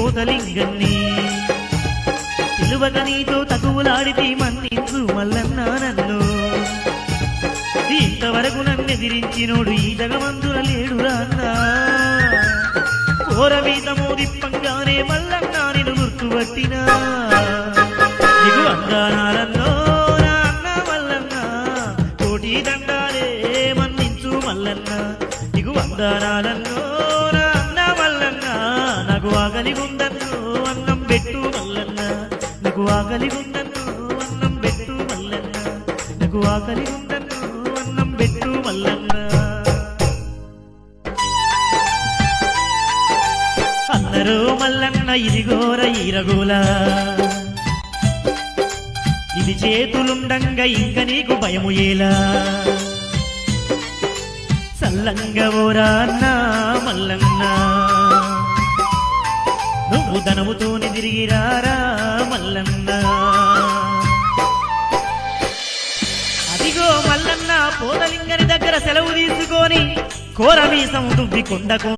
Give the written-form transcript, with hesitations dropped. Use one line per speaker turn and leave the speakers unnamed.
పోతలింగన్ని పిలువక నీతో తగువులాడితే మన్నించు మల్లన్న నన్ను ఇంతవరకు నన్నెదిరించినోడు ఈ జగమందుల లేడురా అన్నా కోరవీతమో దిప్పంగానే మల్లన్న నిన్ను గుర్తుపట్టినా నీకు వందనాలన్నో నా అన్న మల్లన్న కోటి దండాలే మన్నించు మల్లన్న నీకు వందనాలన్నో నా అన్న మల్లన్న నాకు ఆకలిగుందన్నో అన్నం పెట్టు మల్లన్న నాకు ఆకలిగుందన్నో అన్నం పెట్టు మల్లన్న నాకు ఆకలిగుందన్నో అన్నం పెట్టు మల్లన్న అందరూ మల్లన్న ఇదిగోర ఈరగోలా ఇది చేతులుండంగా ఇంక నీకు భయము ఏలా సల్లంగా ఓరా అన్నా మల్లన్న నువ్వు ధనముతోని తిరిగిరారా మల్లన్న అదిగో మల్లన్న పోతలింగని దగ్గర సెలవు తీసుకొని కోరమీసం దువ్వి కొండకు